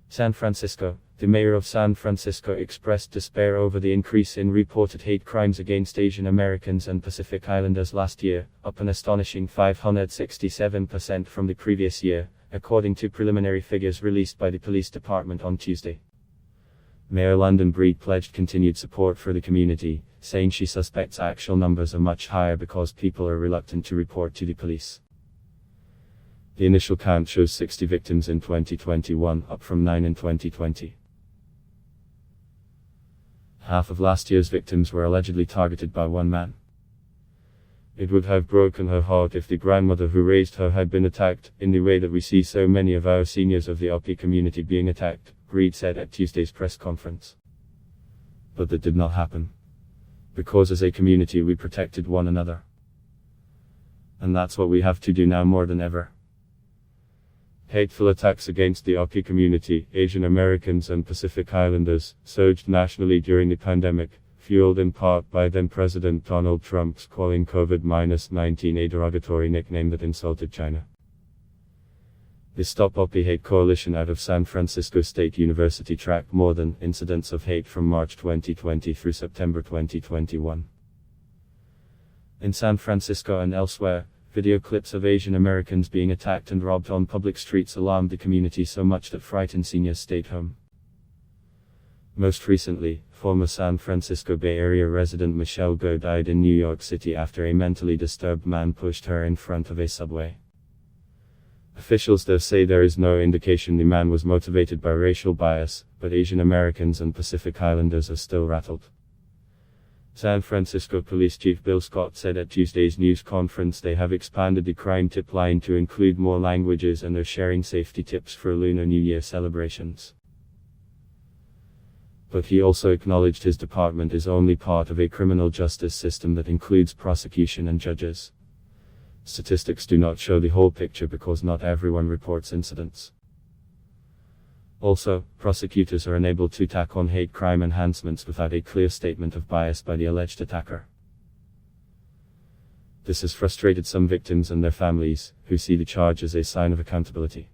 San Francisco. The mayor of San Francisco expressed despair over the increase in reported hate crimes against Asian Americans and Pacific Islanders last year, up an astonishing 567% from the previous year, according to preliminary figures released by the police department on Tuesday. Mayor London Breed pledged continued support for the community, saying she suspects actual numbers are much higher because people are reluctant to report to the police. The initial count shows 60 victims in 2021, up from 9 in 2020. Half of last year's victims were allegedly targeted by one man. It would have broken her heart if the grandmother who raised her had been attacked, in the way that we see so many of our seniors of the OP community being attacked, Breed said at Tuesday's press conference. But that did not happen. Because as a community we protected one another. And that's what we have to do now more than ever. Hateful attacks against the OP community, Asian Americans and Pacific Islanders, surged nationally during the pandemic, fueled in part by then-President Donald Trump's calling COVID-19 a derogatory nickname that insulted China. The Stop OP Hate Coalition out of San Francisco State University tracked more than incidents of hate from March 2020 through September 2021. In San Francisco and elsewhere, video clips of Asian Americans being attacked and robbed on public streets alarmed the community so much that frightened seniors stayed home. Most recently, former San Francisco Bay Area resident Michelle Go died in New York City after a mentally disturbed man pushed her in front of a subway. Officials there say there is no indication the man was motivated by racial bias, but Asian Americans and Pacific Islanders are still rattled. San Francisco Police Chief Bill Scott said at Tuesday's news conference they have expanded the crime tip line to include more languages and are sharing safety tips for Lunar New Year celebrations. But he also acknowledged his department is only part of a criminal justice system that includes prosecution and judges. Statistics do not show the whole picture because not everyone reports incidents. Also, prosecutors are unable to tack on hate crime enhancements without a clear statement of bias by the alleged attacker. This has frustrated some victims and their families, who see the charge as a sign of accountability.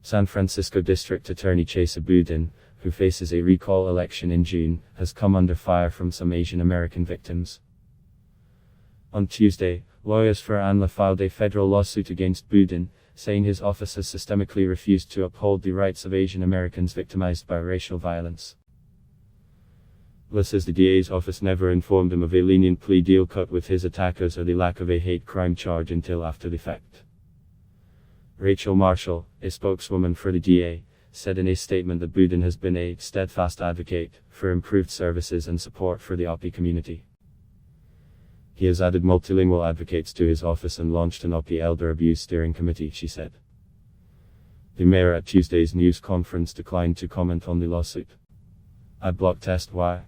San Francisco District Attorney Chesa Boudin, who faces a recall election in June, has come under fire from some Asian American victims. On Tuesday, lawyers for ANLA filed a federal lawsuit against Boudin, saying his office has systemically refused to uphold the rights of Asian Americans victimized by racial violence. La says the DA's office never informed him of a lenient plea deal cut with his attackers or the lack of a hate crime charge until after the fact. Rachel Marshall, a spokeswoman for the DA, said in a statement that Boudin has been a steadfast advocate for improved services and support for the OP community. He has added multilingual advocates to his office and launched an OP Elder Abuse Steering Committee, she said. The mayor at Tuesday's news conference declined to comment on the lawsuit. Adblock test why.